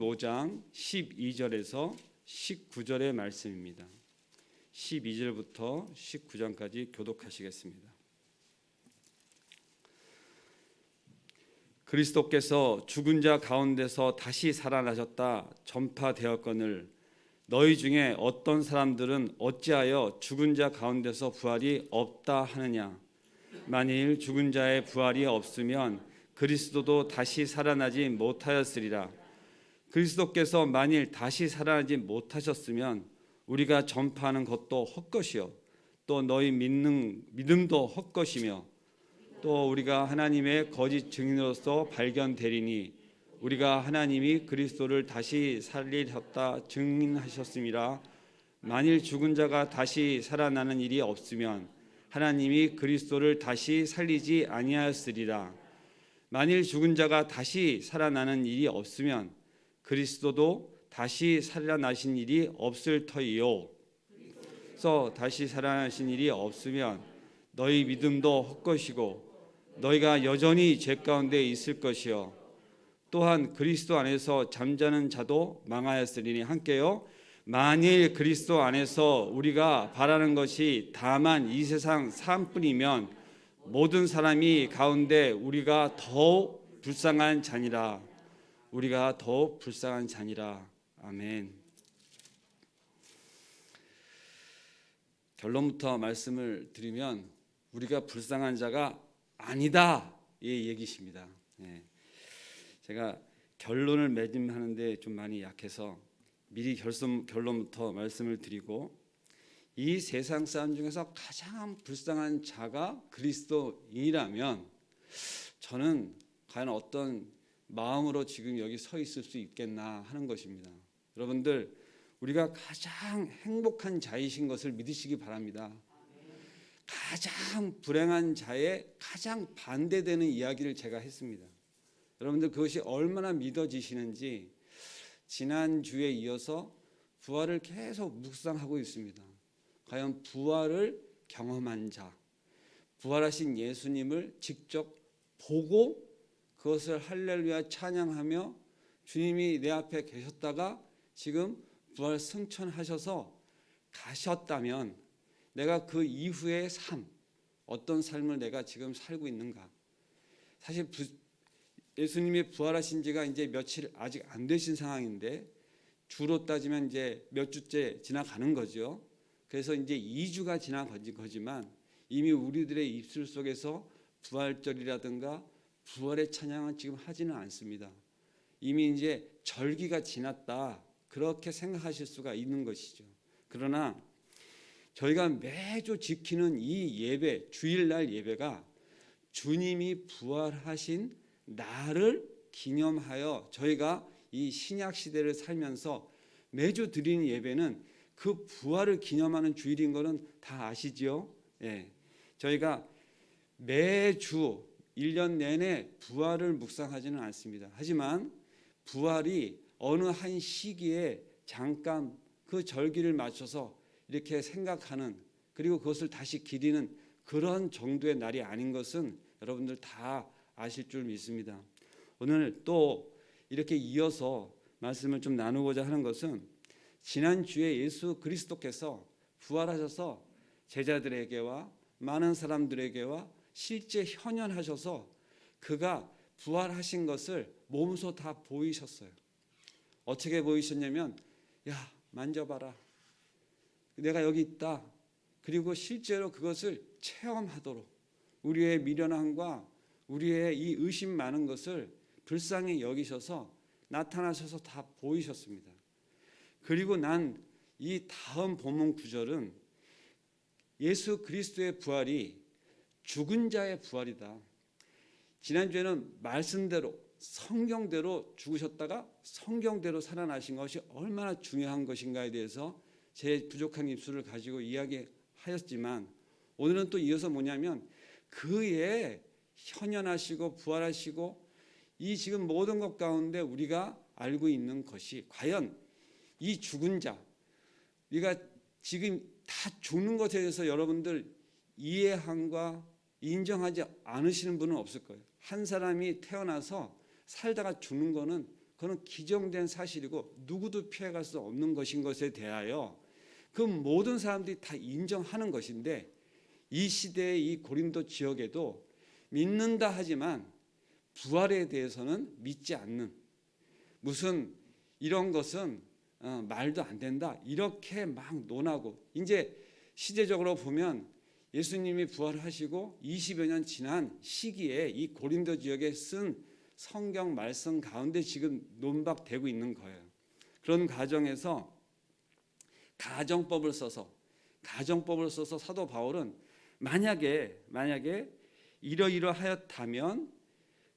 5장 12절에서 19절의 말씀입니다. 12절부터 19장까지 교독하시겠습니다. 그리스도께서 죽은 자 가운데서 다시 살아나셨다 전파되었거늘 너희 중에 어떤 사람들은 어찌하여 죽은 자 가운데서 부활이 없다 하느냐. 만일 죽은 자의 부활이 없으면 그리스도도 다시 살아나지 못하였으리라. 그리스도께서 만일 다시 살아나지 못하셨으면 우리가 전파하는 것도 헛것이요 또 너희 믿음도 헛것이며 또 우리가 하나님의 거짓 증인으로서 발견되리니 우리가 하나님이 그리스도를 다시 살리셨다 증인하셨음이라. 만일 죽은 자가 다시 살아나는 일이 없으면 하나님이 그리스도를 다시 살리지 아니하였으리라. 만일 죽은 자가 다시 살아나는 일이 없으면 그리스도도 다시 살아나신 일이 없을 터이요. 그래서 다시 살아나신 일이 없으면 너희 믿음도 헛것이고 너희가 여전히 죄 가운데 있을 것이요 또한 그리스도 안에서 잠자는 자도 망하였으리니. 함께요. 만일 그리스도 안에서 우리가 바라는 것이 다만 이 세상 삶뿐이면 모든 사람이 가운데 우리가 더욱 불쌍한 자니라. 우리가 더욱 불쌍한 자니라. 아멘. 결론부터 말씀을 드리면 우리가 불쌍한 자가 아니다 이 얘기십니다. 제가 결론을 맺음하는데 좀 많이 약해서 미리 결론부터 말씀을 드리고, 이 세상 사람 중에서 가장 불쌍한 자가 그리스도인이라면 저는 과연 어떤 마음으로 지금 여기 서 있을 수 있겠나 하는 것입니다. 여러분들, 우리가 가장 행복한 자이신 것을 믿으시기 바랍니다. 가장 불행한 자의 가장 반대되는 이야기를 제가 했습니다. 여러분들, 그것이 얼마나 믿어지시는지 지난주에 이어서 부활을 계속 묵상하고 있습니다. 과연 부활을 경험한 자, 부활하신 예수님을 직접 보고 그것을 할렐루야 찬양하며 주님이 내 앞에 계셨다가 지금 부활 승천하셔서 가셨다면 내가 그 이후의 삶, 어떤 삶을 내가 지금 살고 있는가. 사실 예수님이 부활하신 지가 이제 며칠 아직 안 되신 상황인데, 주로 따지면 이제 몇 주째 지나가는 거죠. 그래서 이제 2주가 지나간 거지만 이미 우리들의 입술 속에서 부활절이라든가 부활의 찬양은 지금 하지는 않습니다. 이미 이제 절기가 지났다, 그렇게 생각하실 수가 있는 것이죠. 그러나 저희가 매주 지키는 이 예배, 주일날 예배가 주님이 부활하신 날을 기념하여 저희가 이 신약 시대를 살면서 매주 드리는 예배는 그 부활을 기념하는 주일인 거는 다 아시지요? 저희가 매주 1년 내내 부활을 묵상하지는 않습니다. 하지만 부활이 어느 한 시기에 잠깐 그 절기를 맞춰서 이렇게 생각하는, 그리고 그것을 다시 기리는 그런 정도의 날이 아닌 것은 여러분들 다 아실 줄 믿습니다. 오늘 또 이렇게 이어서 말씀을 좀 나누고자 하는 것은, 지난주에 예수 그리스도께서 부활하셔서 제자들에게와 많은 사람들에게와 실제 현현하셔서 그가 부활하신 것을 몸소 다 보이셨어요. 어떻게 보이셨냐면, 야, 만져봐라, 내가 여기 있다. 그리고 실제로 그것을 체험하도록 우리의 미련함과 우리의 이 의심 많은 것을 불쌍히 여기셔서 나타나셔서 다 보이셨습니다. 그리고 난 이 다음 본문 구절은 예수 그리스도의 부활이 죽은 자의 부활이다. 지난주에는 말씀대로 성경대로 죽으셨다가 성경대로 살아나신 것이 얼마나 중요한 것인가에 대해서 제 부족한 입술을 가지고 이야기하였지만, 오늘은 또 이어서 뭐냐면 그의 현현하시고 부활하시고 이 지금 모든 것 가운데 우리가 알고 있는 것이, 과연 이 죽은 자, 우리가 지금 다 죽는 것에 대해서 여러분들 이해함과 인정하지 않으시는 분은 없을 거예요. 한 사람이 태어나서 살다가 죽는 거는 그건 기정된 사실이고 누구도 피해갈 수 없는 것인 것에 대하여 그 모든 사람들이 다 인정하는 것인데, 이 시대의 이 고린도 지역에도 믿는다 하지만 부활에 대해서는 믿지 않는, 무슨 이런 것은 말도 안 된다 이렇게 막 논하고, 이제 시대적으로 보면 예수님이 부활하시고 20여 년 지난 시기에 이 고린도 지역에 쓴 성경 말씀 가운데 지금 논박되고 있는 거예요. 그런 과정에서 가정법을 써서 사도 바울은 만약에 이러이러하였다면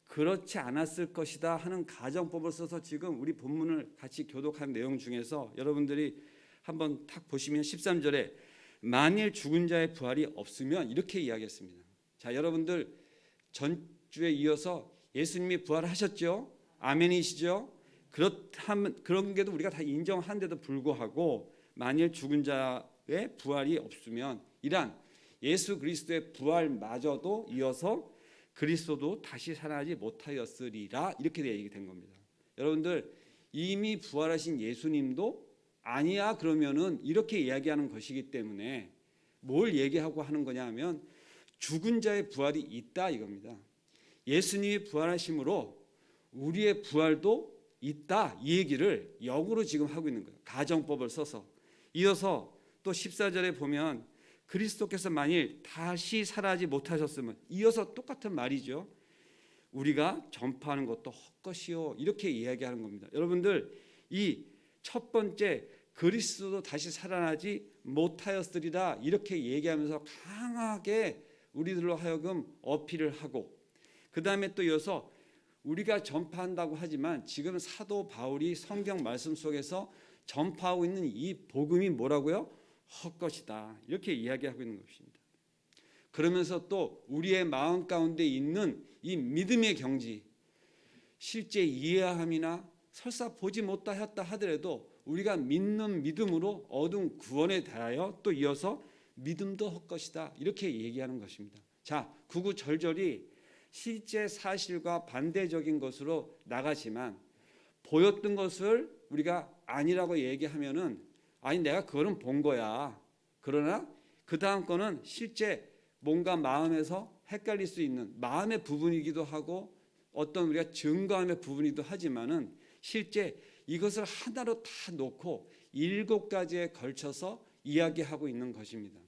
그렇지 않았을 것이다 하는 가정법을 써서 지금 우리 본문을 같이 교독한 내용 중에서 여러분들이 한번 탁 보시면 13절에 만일 죽은 자의 부활이 없으면 이렇게 이야기했습니다. 자, 여러분들 전주에 이어서 예수님이 부활하셨죠? 아멘이시죠? 그렇다면 그런 게도 우리가 다 인정한데도 불구하고 만일 죽은 자의 부활이 없으면 이란 예수 그리스도의 부활마저도 이어서 그리스도도 다시 살아나지 못하였으리라 이렇게 얘기된 겁니다. 여러분들 이미 부활하신 예수님도 아니야 그러면은 이렇게 이야기하는 것이기 때문에 뭘 얘기하고 하는 거냐 하면 죽은 자의 부활이 있다 이겁니다. 예수님이 부활하심으로 우리의 부활도 있다 이 얘기를 역으로 지금 하고 있는 거예요. 가정법을 써서. 이어서 또 14절에 보면 그리스도께서 만일 다시 살아나지 못하셨으면, 이어서 똑같은 말이죠. 우리가 전파하는 것도 헛것이요 이렇게 이야기하는 겁니다. 여러분들 이 첫 번째 그리스도도 다시 살아나지 못하였으리라 이렇게 얘기하면서 강하게 우리들로 하여금 어필을 하고, 그 다음에 또 이어서 우리가 전파한다고 하지만 지금 사도 바울이 성경 말씀 속에서 전파하고 있는 이 복음이 뭐라고요? 헛것이다 이렇게 이야기하고 있는 것입니다. 그러면서 또 우리의 마음 가운데 있는 이 믿음의 경지, 실제 이해함이나 설사 보지 못하였다 하더라도 우리가 믿는 믿음으로 얻은 구원에 대하여 또 이어서 믿음도 헛것이다 이렇게 얘기하는 것입니다. 자, 구구절절이 실제 사실과 반대적인 것으로 나가지만 보였던 것을 우리가 아니라고 얘기하면은 아니 내가 그거는 본 거야. 그러나 그 다음 거는 실제 뭔가 마음에서 헷갈릴 수 있는 마음의 부분이기도 하고 어떤 우리가 증거함의 부분이기도 하지만은 실제 이것을 하나로 다 놓고 7가지에 걸쳐서 이야기하고 있는 것입니다.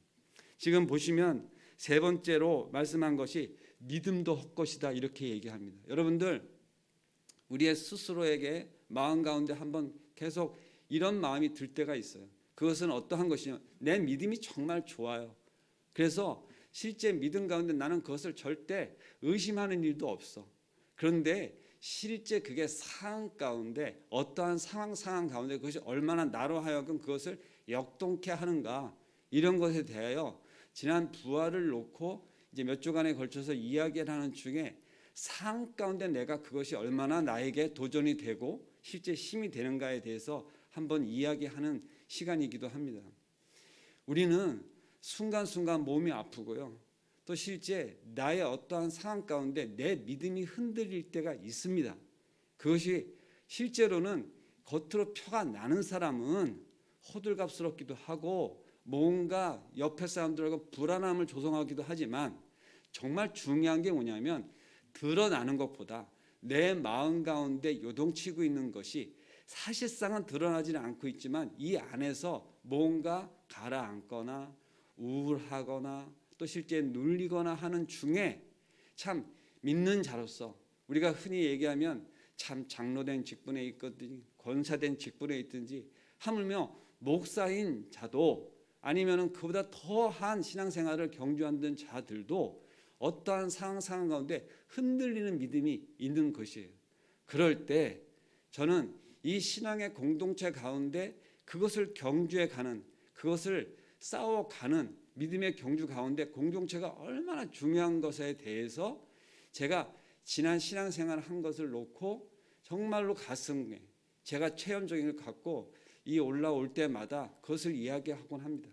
지금 보시면 세 번째로 말씀한 것이 믿음도 헛것이다 이렇게 얘기합니다. 여러분들 우리의 스스로에게 마음 가운데 한번 계속 이런 마음이 들 때가 있어요. 그것은 어떠한 것이냐, 내 믿음이 정말 좋아요. 그래서 실제 믿음 가운데 나는 그것을 절대 의심하는 일도 없어. 그런데 실제 그게 상황 가운데 어떠한 상황 가운데 그것이 얼마나 나로 하여금 그것을 역동케 하는가, 이런 것에 대하여 지난 부활을 놓고 이제 몇 주간에 걸쳐서 이야기를 하는 중에 상황 가운데 내가 그것이 얼마나 나에게 도전이 되고 실제 힘이 되는가에 대해서 한번 이야기하는 시간이기도 합니다. 우리는 순간순간 몸이 아프고요. 또 실제 나의 어떠한 상황 가운데 내 믿음이 흔들릴 때가 있습니다. 그것이 실제로는 겉으로 표가 나는 사람은 호들갑스럽기도 하고 뭔가 옆에 사람들하고 불안함을 조성하기도 하지만 정말 중요한 게 뭐냐면 드러나는 것보다 내 마음 가운데 요동치고 있는 것이 사실상은 드러나지는 않고 있지만 이 안에서 뭔가 가라앉거나 우울하거나 또 실제 눌리거나 하는 중에 참 믿는 자로서 우리가 흔히 얘기하면 참 장로된 직분에 있거든지 권사된 직분에 있든지 하물며 목사인 자도 아니면은 그보다 더한 신앙생활을 경주하는 자들도 어떠한 상황 가운데 흔들리는 믿음이 있는 것이에요. 그럴 때 저는 이 신앙의 공동체 가운데 그것을 경주해 가는, 그것을 싸워가는 믿음의 경주 가운데 공동체가 얼마나 중요한 것에 대해서 제가 지난 신앙생활 한 것을 놓고 정말로 가슴에 제가 체험적인 걸 갖고 이 올라올 때마다 그것을 이야기하곤 합니다.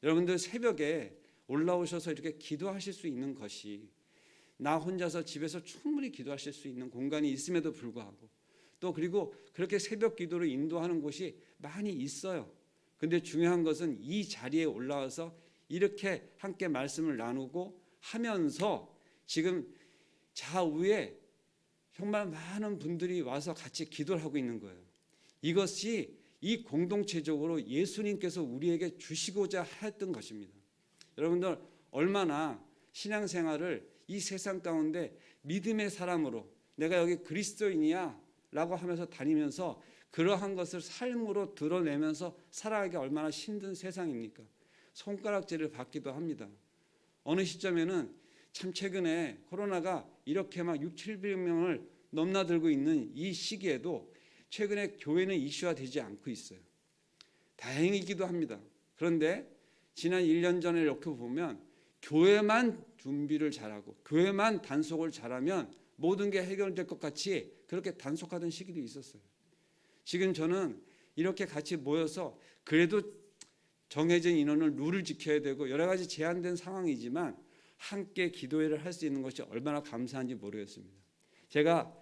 여러분들 새벽에 올라오셔서 이렇게 기도하실 수 있는 것이 나 혼자서 집에서 충분히 기도하실 수 있는 공간이 있음에도 불구하고 또 그리고 그렇게 새벽 기도로 인도하는 곳이 많이 있어요. 근데 중요한 것은 이 자리에 올라와서 이렇게 함께 말씀을 나누고 하면서 지금 좌우에 정말 많은 분들이 와서 같이 기도를 하고 있는 거예요. 이것이 이 공동체적으로 예수님께서 우리에게 주시고자 했던 것입니다. 여러분들 얼마나 신앙생활을 이 세상 가운데 믿음의 사람으로 내가 여기 그리스도인이야 라고 하면서 다니면서 그러한 것을 삶으로 드러내면서 살아가기 얼마나 힘든 세상입니까? 손가락질을 받기도 합니다. 어느 시점에는 참 최근에 코로나가 이렇게 막 600~700명을 넘나들고 있는 이 시기에도 최근에 교회는 이슈화되지 않고 있어요. 다행이기도 합니다. 그런데 지난 1년 전에 이렇게 보면 교회만 준비를 잘하고 교회만 단속을 잘하면 모든 게 해결될 것 같이 그렇게 단속하던 시기도 있었어요. 지금 저는 이렇게 같이 모여서 그래도 정해진 인원을 룰을 지켜야 되고 여러 가지 제한된 상황이지만 함께 기도회를 할 수 있는 것이 얼마나 감사한지 모르겠습니다. 제가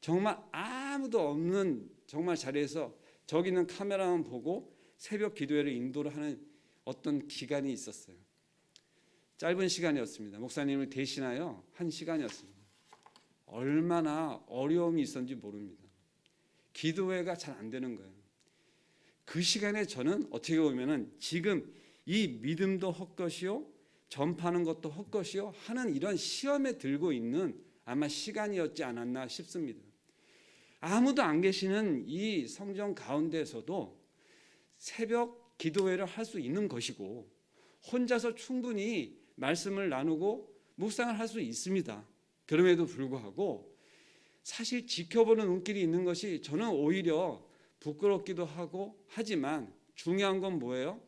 정말 아무도 없는 정말 자리에서 저기 있는 카메라만 보고 새벽 기도회를 인도를 하는 어떤 기간이 있었어요. 짧은 시간이었습니다. 목사님을 대신하여 한 시간이었습니다. 얼마나 어려움이 있었는지 모릅니다. 기도회가 잘 안 되는 거예요. 그 시간에 저는 어떻게 보면은 지금 이 믿음도 헛것이요 전파하는 것도 헛것이요 하는 이런 시험에 들고 있는 아마 시간이었지 않았나 싶습니다. 아무도 안 계시는 이 성전 가운데에서도 새벽 기도회를 할 수 있는 것이고 혼자서 충분히 말씀을 나누고 묵상을 할 수 있습니다. 그럼에도 불구하고 사실 지켜보는 눈길이 있는 것이 저는 오히려 부끄럽기도 하고 하지만 중요한 건 뭐예요?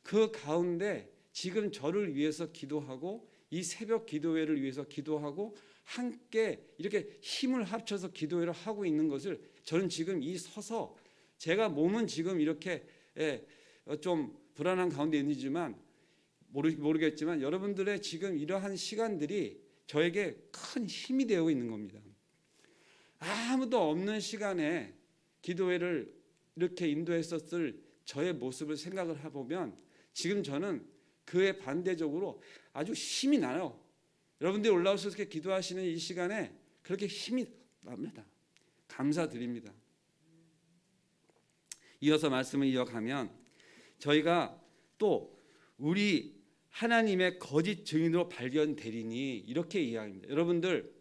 그 가운데 지금 저를 위해서 기도하고 이 새벽 기도회를 위해서 기도하고 함께 이렇게 힘을 합쳐서 기도회를 하고 있는 것을 저는 지금 이 서서 제가 몸은 지금 이렇게 좀 불안한 가운데 있지만 모르겠지만 여러분들의 지금 이러한 시간들이 저에게 큰 힘이 되고 있는 겁니다. 아무도 없는 시간에 기도회를 이렇게 인도했었을 저의 모습을 생각을 해보면 지금 저는 그에 반대적으로 아주 힘이 나요. 여러분들이 올라오셔서 이렇게 기도하시는 이 시간에 그렇게 힘이 납니다. 감사드립니다. 이어서 말씀을 이어가면 저희가 또 우리 하나님의 거짓 증인으로 발견되리니 이렇게 이야기합니다. 여러분들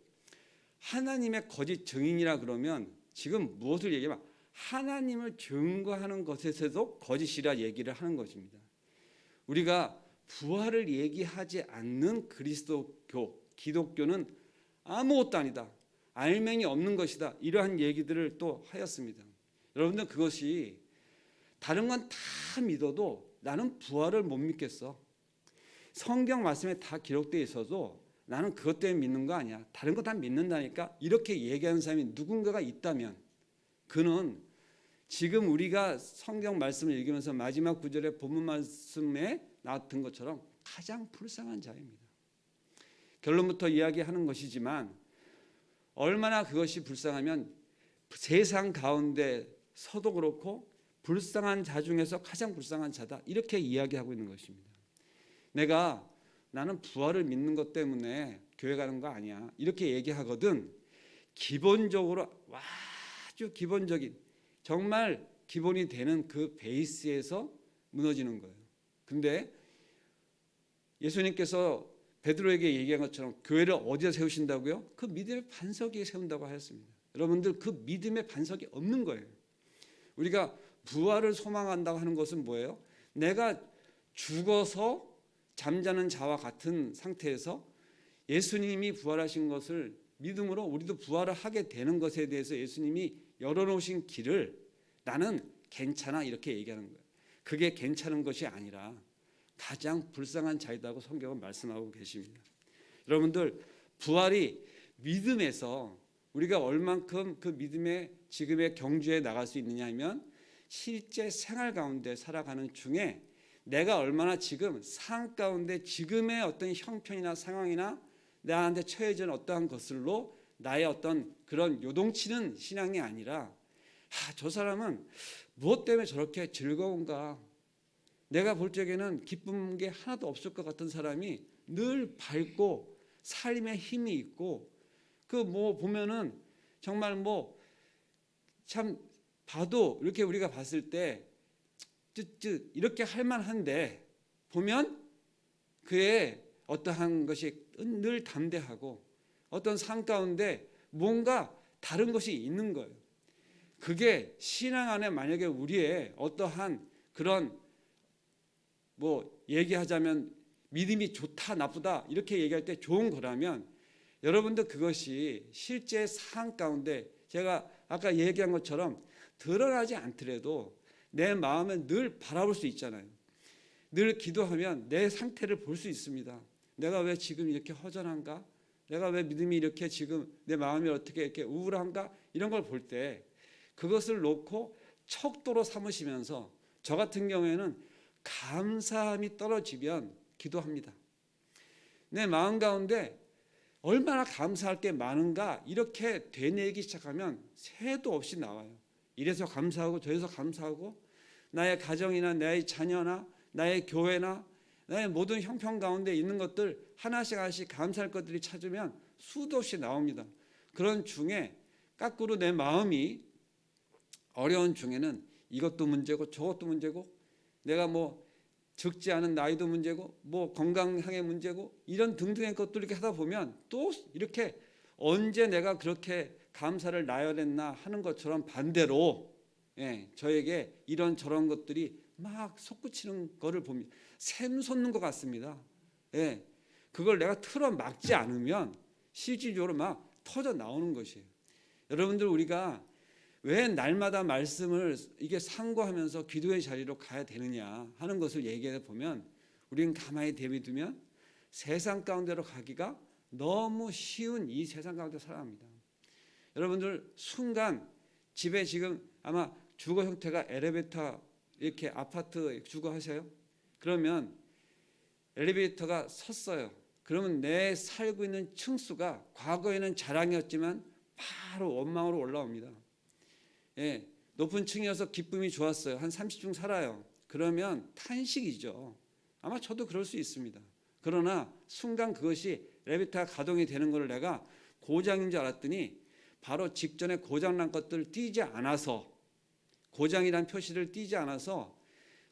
하나님의 거짓 증인이라 그러면 지금 무엇을 얘기하면 하나님을 증거하는 것에서도 거짓이라 얘기를 하는 것입니다. 우리가 부활을 얘기하지 않는 그리스도교, 기독교는 아무것도 아니다. 알맹이 없는 것이다. 이러한 얘기들을 또 하였습니다. 여러분들 그것이 다른 건 다 믿어도 나는 부활을 못 믿겠어. 성경 말씀에 다 기록되어 있어도 나는 그것 때문에 믿는 거 아니야. 다른 거 다 믿는다니까. 이렇게 얘기하는 사람이 누군가가 있다면 그는 지금 우리가 성경 말씀을 읽으면서 마지막 구절의 본문 말씀에 나왔던 것처럼 가장 불쌍한 자입니다. 결론부터 이야기하는 것이지만 얼마나 그것이 불쌍하면 세상 가운데서도 그렇고 불쌍한 자 중에서 가장 불쌍한 자다. 이렇게 이야기하고 있는 것입니다. 나는 부활을 믿는 것 때문에 교회 가는 거 아니야. 이렇게 얘기하거든 기본적으로 아주 기본적인 정말 기본이 되는 그 베이스에서 무너지는 거예요. 근데 예수님께서 베드로에게 얘기한 것처럼 교회를 어디에 세우신다고요? 그 믿음의 반석 위에 세운다고 하였습니다. 여러분들 그 믿음의 반석이 없는 거예요. 우리가 부활을 소망한다고 하는 것은 뭐예요? 내가 죽어서 잠자는 자와 같은 상태에서 예수님이 부활하신 것을 믿음으로 우리도 부활을 하게 되는 것에 대해서 예수님이 열어놓으신 길을 나는 괜찮아 이렇게 얘기하는 거예요. 그게 괜찮은 것이 아니라 가장 불쌍한 자이다고 성경은 말씀하고 계십니다. 여러분들 부활이 믿음에서 우리가 얼만큼 그 믿음의 지금의 경주에 나갈 수 있느냐 하면 실제 생활 가운데 살아가는 중에 내가 얼마나 지금 상황 가운데 지금의 어떤 형편이나 상황이나 나한테 처해진 어떠한 것들로 나의 어떤 그런 요동치는 신앙이 아니라 저 사람은 무엇 때문에 저렇게 즐거운가, 내가 볼 적에는 기쁜 게 하나도 없을 것 같은 사람이 늘 밝고 삶에 힘이 있고 그 뭐 보면은 정말 뭐 참 봐도 이렇게 우리가 봤을 때 쯧쯧 이렇게 할 만한데 보면 그의 어떠한 것이 늘 담대하고 어떤 삶 가운데 뭔가 다른 것이 있는 거예요. 그게 신앙 안에 만약에 우리의 어떠한 그런 뭐 얘기하자면 믿음이 좋다 나쁘다 이렇게 얘기할 때 좋은 거라면 여러분도 그것이 실제 삶 가운데 제가 아까 얘기한 것처럼 드러나지 않더라도 내 마음에 늘 바라볼 수 있잖아요. 늘 기도하면 내 상태를 볼 수 있습니다. 내가 왜 지금 이렇게 허전한가? 내가 왜 믿음이 이렇게 지금 내 마음이 어떻게 이렇게 우울한가? 이런 걸 볼 때 그것을 놓고 척도로 삼으시면서 저 같은 경우에는 감사함이 떨어지면 기도합니다. 내 마음 가운데 얼마나 감사할 게 많은가 이렇게 되뇌기 시작하면 새도 없이 나와요. 이래서 감사하고 저래서 감사하고 나의 가정이나 나의 자녀나 나의 교회나 나의 모든 형편 가운데 있는 것들 하나씩 하나씩 감사할 것들이 찾으면 수도 없이 나옵니다. 그런 중에 거꾸로 내 마음이 어려운 중에는 이것도 문제고 저것도 문제고 내가 뭐 적지 않은 나이도 문제고 뭐 건강상의 문제고 이런 등등의 것들 이렇게 하다 보면 또 이렇게 언제 내가 그렇게 감사를 나열했나 하는 것처럼 반대로 저에게 이런 저런 것들이 막 솟구치는 거를 보면 샘솟는 것 같습니다. 그걸 내가 틀어 막지 않으면 실질적으로 막 터져 나오는 것이에요. 여러분들 우리가 왜 날마다 말씀을 이게 상고하면서 기도의 자리로 가야 되느냐 하는 것을 얘기해 보면 우리는 가만히 대비두면 세상 가운데로 가기가 너무 쉬운 이 세상 가운데 살아갑니다. 여러분들 순간 집에 지금 아마 주거 형태가 엘리베이터 이렇게 아파트 주거 하세요? 그러면 엘리베이터가 섰어요. 그러면 내 살고 있는 층수가 과거에는 자랑이었지만 바로 원망으로 올라옵니다. 높은 층이어서 기쁨이 좋았어요. 한 30층 살아요. 그러면 탄식이죠. 아마 저도 그럴 수 있습니다. 그러나 순간 그것이 엘리베이터가 가동이 되는 걸 내가 고장인 줄 알았더니 바로 직전에 고장난 것들을 띄지 않아서 고장이란 표시를 띄지 않아서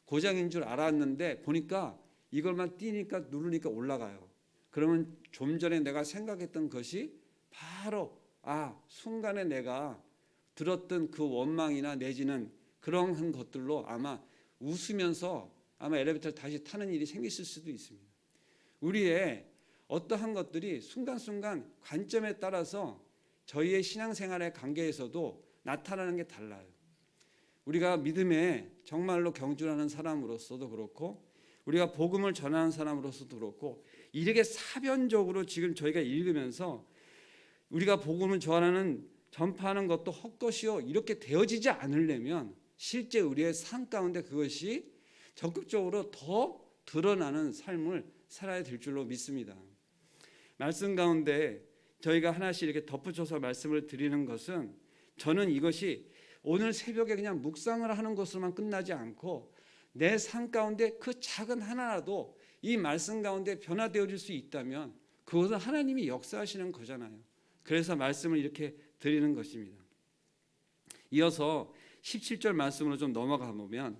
고장인 줄 알았는데 보니까 이걸만 띄니까 누르니까 올라가요. 그러면 좀 전에 내가 생각했던 것이 바로 순간에 내가 들었던 그 원망이나 내지는 그런 것들로 아마 웃으면서 아마 엘리베이터를 다시 타는 일이 생겼을 수도 있습니다. 우리의 어떠한 것들이 순간순간 관점에 따라서 저희의 신앙생활의 관계에서도 나타나는 게 달라요. 우리가 믿음에 정말로 경주하는 사람으로서도 그렇고 우리가 복음을 전하는 사람으로서도 그렇고 이렇게 사변적으로 지금 저희가 읽으면서 우리가 복음을 전파하는 것도 헛것이요 이렇게 되어지지 않으려면 실제 우리의 삶 가운데 그것이 적극적으로 더 드러나는 삶을 살아야 될 줄로 믿습니다. 말씀 가운데 저희가 하나씩 이렇게 덧붙여서 말씀을 드리는 것은 저는 이것이 오늘 새벽에 그냥 묵상을 하는 것으로만 끝나지 않고 내 삶 가운데 그 작은 하나라도 이 말씀 가운데 변화되어질 수 있다면 그것은 하나님이 역사하시는 거잖아요. 그래서 말씀을 이렇게 드리는 것입니다. 이어서 17절 말씀으로 좀 넘어가 보면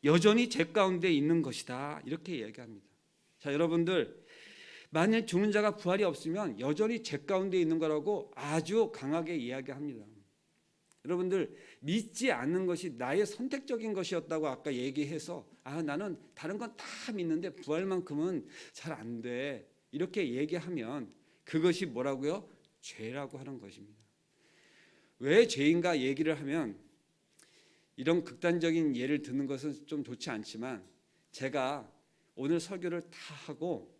여전히 제 가운데 있는 것이다 이렇게 얘기합니다. 자, 여러분들 만일 죽는 자가 부활이 없으면 여전히 제 가운데 있는 거라고 아주 강하게 이야기합니다. 여러분들 믿지 않는 것이 나의 선택적인 것이었다고 아까 얘기해서 나는 다른 건 다 믿는데 부활만큼은 잘 안 돼 이렇게 얘기하면 그것이 뭐라고요? 죄라고 하는 것입니다. 왜 죄인가 얘기를 하면 이런 극단적인 예를 듣는 것은 좀 좋지 않지만 제가 오늘 설교를 다 하고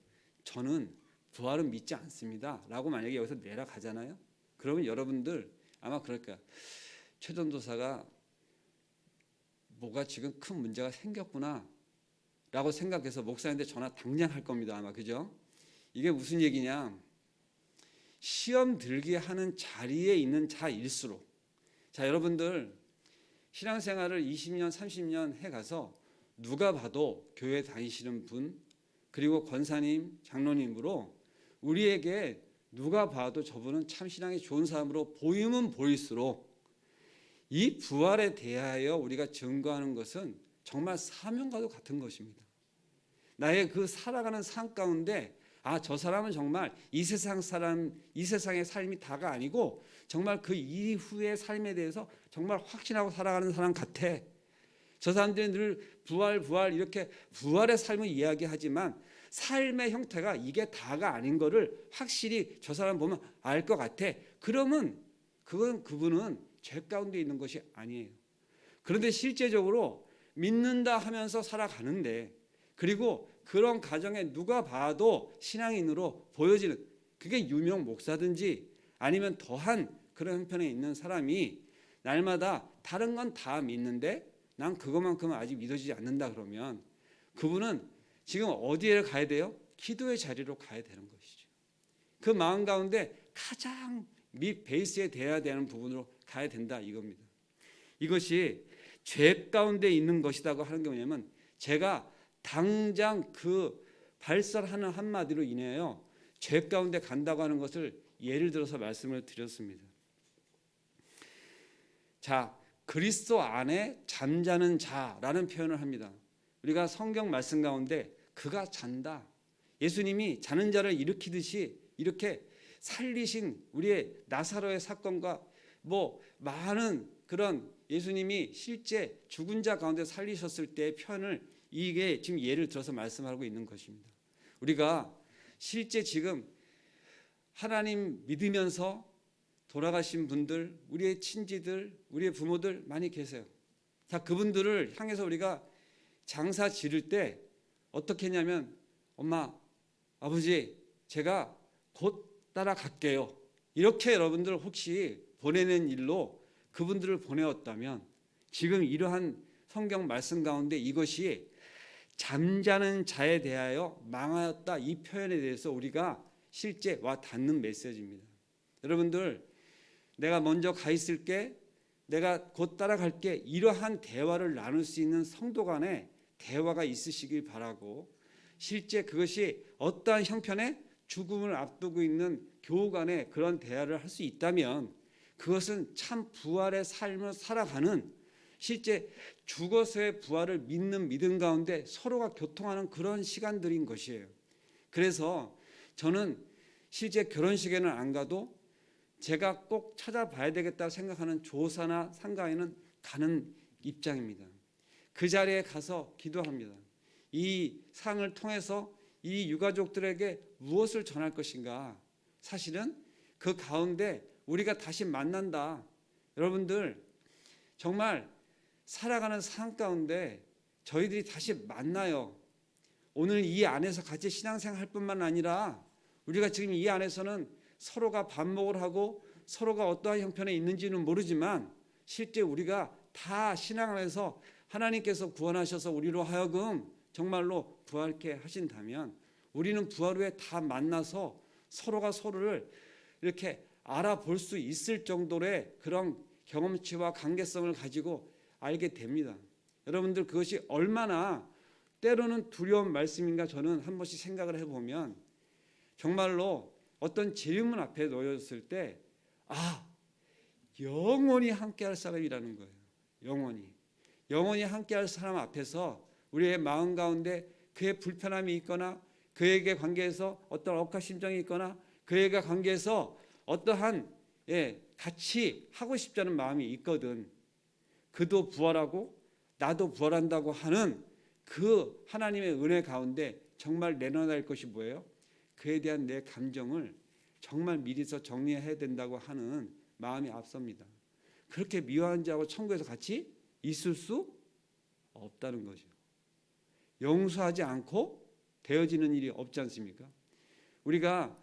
저는 부활은 믿지 않습니다 라고 만약에 여기서 내려가잖아요. 그러면 여러분들 아마 그럴 거야. 최 전도사가 뭐가 지금 큰 문제가 생겼구나 라고 생각해서 목사님한테 전화 당장 할 겁니다. 아마 그죠? 이게 무슨 얘기냐, 시험 들게 하는 자리에 있는 자일수록, 자 여러분들 신앙생활을 20년 30년 해가서 누가 봐도 교회 다니시는 분 그리고 권사님 장로님으로 우리에게 누가 봐도 저분은 참 신앙이 좋은 사람으로 보이면 보일수록 이 부활에 대하여 우리가 증거하는 것은 정말 사명과도 같은 것입니다. 나의 그 살아가는 삶 가운데 저 사람은 정말 이 세상의 삶이 다가 아니고 정말 그 이후의 삶에 대해서 정말 확신하고 살아가는 사람 같아. 저 사람들이 늘 부활 이렇게 부활의 삶을 이야기하지만 삶의 형태가 이게 다가 아닌 거를 확실히 저 사람 보면 알 것 같아. 그러면 그분은 죄 가운데 있는 것이 아니에요. 그런데 실제적으로 믿는다 하면서 살아가는데 그리고 그런 가정에 누가 봐도 신앙인으로 보여지는 그게 유명 목사든지 아니면 더한 그런 형편에 있는 사람이 날마다 다른 건 다 믿는데 난 그것만큼은 아직 믿어지지 않는다 그러면 그분은 지금 어디에 가야 돼요? 기도의 자리로 가야 되는 것이죠. 그 마음 가운데 가장 밑 베이스에 돼야 되는 부분으로 가야 된다 이겁니다. 이것이 죄 가운데 있는 것이라고 하는 게 뭐냐면 제가 당장 그 발설하는 한마디로 인해요 죄 가운데 간다고 하는 것을 예를 들어서 말씀을 드렸습니다. 자, 그리스도 안에 잠자는 자라는 표현을 합니다. 우리가 성경 말씀 가운데 그가 잔다. 예수님이 자는 자를 일으키듯이 이렇게 살리신 우리의 나사로의 사건과 많은 그런 예수님이 실제 죽은 자 가운데 살리셨을 때의 표현을 이게 지금 예를 들어서 말씀하고 있는 것입니다. 우리가 실제 지금 하나님 믿으면서 돌아가신 분들, 우리의 친지들, 우리의 부모들 많이 계세요. 자, 그분들을 향해서 우리가 장사 지를 때 어떻게 했냐면 엄마, 아버지 제가 곧 따라갈게요. 이렇게 여러분들 혹시 보내는 일로 그분들을 보내었다면 지금 이러한 성경 말씀 가운데 이것이 잠자는 자에 대하여 망하였다 이 표현에 대해서 우리가 실제 와 닿는 메시지입니다. 여러분들 내가 먼저 가 있을게 내가 곧 따라갈게 이러한 대화를 나눌 수 있는 성도 간의 대화가 있으시길 바라고 실제 그것이 어떠한 형편의 죽음을 앞두고 있는 교우 간의 그런 대화를 할 수 있다면 그것은 참 부활의 삶을 살아가는 실제 죽어서의 부활을 믿는 믿음 가운데 서로가 교통하는 그런 시간들인 것이에요. 그래서 저는 실제 결혼식에는 안 가도 제가 꼭 찾아봐야 되겠다 생각하는 조사나 상가에는 가는 입장입니다. 그 자리에 가서 기도합니다. 이 상을 통해서 이 유가족들에게 무엇을 전할 것인가. 사실은 그 가운데 우리가 다시 만난다. 여러분들 정말 살아가는 삶 가운데 저희들이 다시 만나요. 오늘 이 안에서 같이 신앙생활 할 뿐만 아니라 우리가 지금 이 안에서는 서로가 반목을 하고 서로가 어떠한 형편에 있는지는 모르지만 실제 우리가 다 신앙 안에서 하나님께서 구원하셔서 우리로 하여금 정말로 부활케 하신다면 우리는 부활 후에 다 만나서 서로가 서로를 이렇게 알아볼 수 있을 정도의 그런 경험치와 관계성을 가지고 알게 됩니다. 여러분들 그것이 얼마나 때로는 두려운 말씀인가 저는 한 번씩 생각을 해보면 정말로 어떤 질문 앞에 놓여졌을 때 영원히 함께할 사람이라는 거예요. 영원히 함께할 사람 앞에서 우리의 마음 가운데 그의 불편함이 있거나 그에게 관계해서 어떤 억하심정이 있거나 그에게 관계해서 어떠한 같이 하고 싶다는 마음이 있거든. 그도 부활하고 나도 부활한다고 하는 그 하나님의 은혜 가운데 정말 내려놔야 할 것이 뭐예요? 그에 대한 내 감정을 정말 미리서 정리해야 된다고 하는 마음이 앞섭니다. 그렇게 미워한 자하고 천국에서 같이 있을 수 없다는 거죠. 용서하지 않고 되어지는 일이 없지 않습니까? 우리가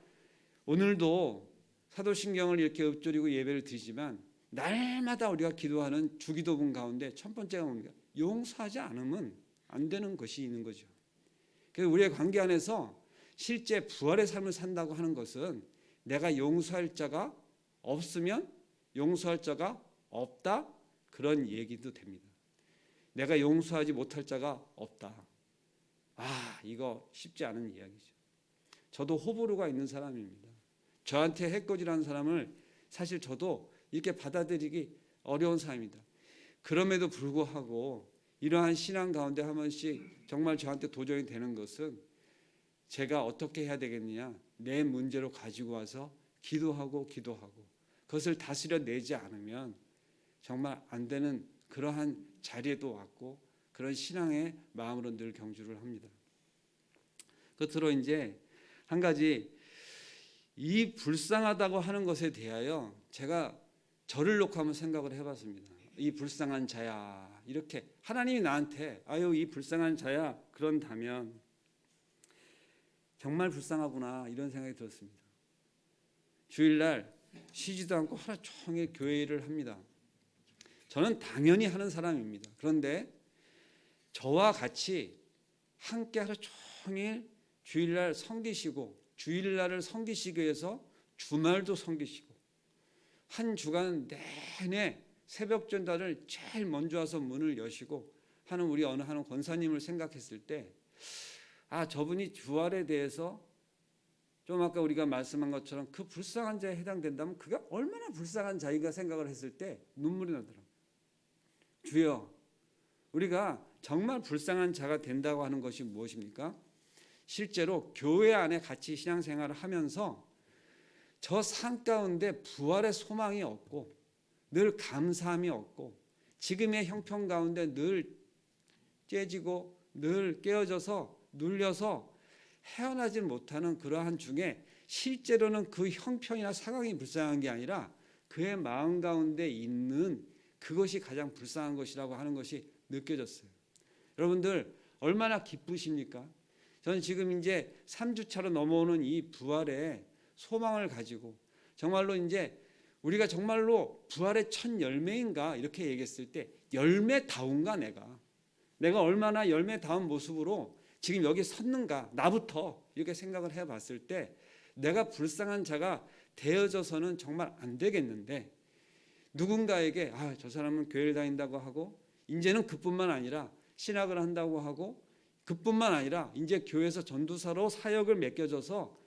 오늘도 사도신경을 이렇게 읊조리고 예배를 드리지만 날마다 우리가 기도하는 주기도문 가운데 첫 번째가 뭡니까? 용서하지 않으면 안 되는 것이 있는 거죠. 그래서 우리의 관계 안에서 실제 부활의 삶을 산다고 하는 것은 내가 용서할 자가 없으면 용서할 자가 없다, 그런 얘기도 됩니다. 내가 용서하지 못할 자가 없다. 이거 쉽지 않은 이야기죠. 저도 호불호가 있는 사람입니다. 저한테 해코지라는 사람을 사실 저도 이렇게 받아들이기 어려운 사람입니다. 그럼에도 불구하고 이러한 신앙 가운데 한 번씩 정말 저한테 도전이 되는 것은 제가 어떻게 해야 되겠느냐, 내 문제로 가지고 와서 기도하고 그것을 다스려내지 않으면 정말 안 되는 그러한 자리에도 왔고, 그런 신앙의 마음으로 늘 경주를 합니다. 끝으로 이제 한 가지, 이 불쌍하다고 하는 것에 대하여 제가 저를 놓고 한번 생각을 해봤습니다. 이 불쌍한 자야, 이렇게 하나님이 나한테 아유 이 불쌍한 자야 그런다면 정말 불쌍하구나, 이런 생각이 들었습니다. 주일날 쉬지도 않고 하루 종일 교회 일을 합니다. 저는 당연히 하는 사람입니다. 그런데 저와 같이 함께 하루 종일 주일날 섬기시고, 주일날을 섬기시기 위해서 주말도 섬기시고, 한 주간 내내 새벽 전달을 제일 먼저 와서 문을 여시고 하는 우리 어느 한 권사님을 생각했을 때, 저분이 부활에 대해서 좀 아까 우리가 말씀한 것처럼 그 불쌍한 자에 해당된다면 그게 얼마나 불쌍한 자인가 생각을 했을 때 눈물이 나더라고요. 주여, 우리가 정말 불쌍한 자가 된다고 하는 것이 무엇입니까? 실제로 교회 안에 같이 신앙생활을 하면서 저 삶 가운데 부활의 소망이 없고 늘 감사함이 없고 지금의 형편 가운데 늘 째지고 늘 깨어져서 눌려서 헤어나지 못하는 그러한 중에 실제로는 그 형편이나 상황이 불쌍한 게 아니라 그의 마음 가운데 있는 그것이 가장 불쌍한 것이라고 하는 것이 느껴졌어요. 여러분들 얼마나 기쁘십니까? 저는 지금 이제 3주차로 넘어오는 이 부활의 소망을 가지고 정말로 이제 우리가 정말로 부활의 첫 열매인가 이렇게 얘기했을 때 열매다운가, 내가 얼마나 열매다운 모습으로 지금 여기 섰는가, 나부터 이렇게 생각을 해봤을 때 내가 불쌍한 자가 되어져서는 정말 안 되겠는데, 누군가에게 저 사람은 교회를 다닌다고 하고 이제는 그뿐만 아니라 신학을 한다고 하고 그뿐만 아니라 이제 교회에서 전도사로 사역을 맡겨져서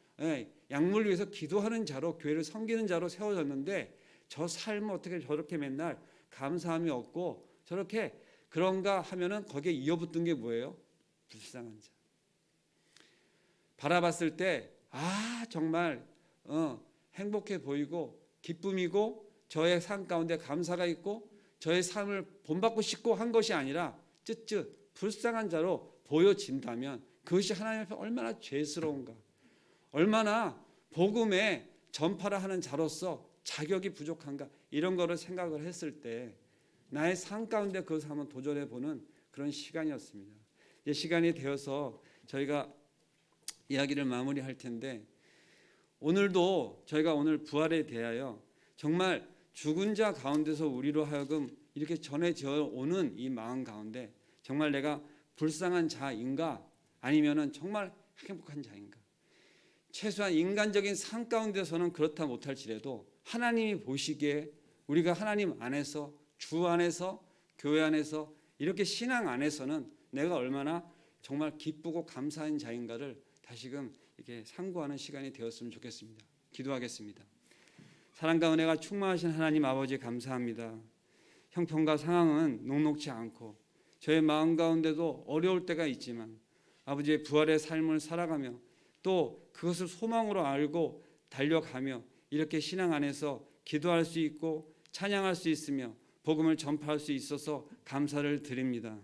약물 위해서 기도하는 자로 교회를 섬기는 자로 세워졌는데 저 삶은 어떻게 저렇게 맨날 감사함이 없고 저렇게 그런가 하면은 거기에 이어붙은 게 뭐예요? 불쌍한 자. 바라봤을 때 정말 행복해 보이고 기쁨이고 저의 삶 가운데 감사가 있고 저의 삶을 본받고 싶고 한 것이 아니라 쯧쯧 불쌍한 자로 보여진다면 그것이 하나님 앞에 얼마나 죄스러운가, 얼마나 복음의 전파를 하는 자로서 자격이 부족한가, 이런 거를 생각을 했을 때 나의 삶 가운데 그것을 한번 도전해 보는 그런 시간이었습니다. 이제 시간이 되어서 저희가 이야기를 마무리할 텐데, 오늘도 저희가 오늘 부활에 대하여 정말 죽은 자 가운데서 우리로 하여금 이렇게 전해져 오는 이 마음 가운데 정말 내가 불쌍한 자인가 아니면은 정말 행복한 자인가, 최소한 인간적인 삶 가운데서는 그렇다 못할지라도 하나님이 보시기에 우리가 하나님 안에서, 주 안에서, 교회 안에서, 이렇게 신앙 안에서는 내가 얼마나 정말 기쁘고 감사한 자인가를 다시금 이렇게 상고하는 시간이 되었으면 좋겠습니다. 기도하겠습니다. 사랑과 은혜가 충만하신 하나님 아버지, 감사합니다. 형편과 상황은 녹록지 않고 저의 마음 가운데도 어려울 때가 있지만 아버지의 부활의 삶을 살아가며 또 그것을 소망으로 알고 달려가며 이렇게 신앙 안에서 기도할 수 있고 찬양할 수 있으며 복음을 전파할 수 있어서 감사를 드립니다.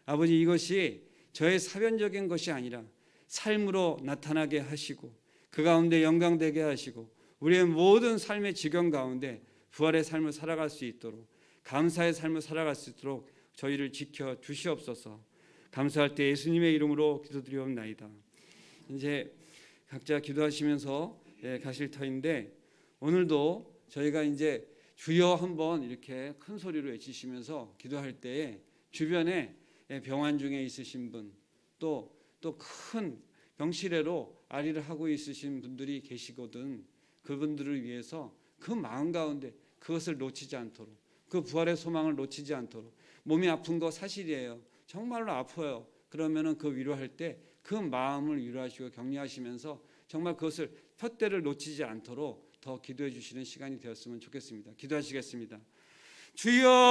아버지, 이것이 저의 사변적인 것이 아니라 삶으로 나타나게 하시고 그 가운데 영광되게 하시고 우리의 모든 삶의 지경 가운데 부활의 삶을 살아갈 수 있도록, 감사의 삶을 살아갈 수 있도록 저희를 지켜 주시옵소서. 감사할 때 예수님의 이름으로 기도드리옵나이다. 이제 각자 기도하시면서 가실 터인데, 오늘도 저희가 이제 주여 한번 이렇게 큰 소리로 외치시면서 기도할 때에 주변에 병환 중에 있으신 분, 또 큰 병실애로 아리를 하고 있으신 분들이 계시거든. 그분들을 위해서 그 마음 가운데 그것을 놓치지 않도록, 그 부활의 소망을 놓치지 않도록. 몸이 아픈 거 사실이에요. 정말로 아파요. 그러면은 그 위로할 때 그 마음을 위로하시고 격려하시면서 정말 그것을 푯대를 놓치지 않도록 더 기도해 주시는 시간이 되었으면 좋겠습니다. 기도하시겠습니다. 주여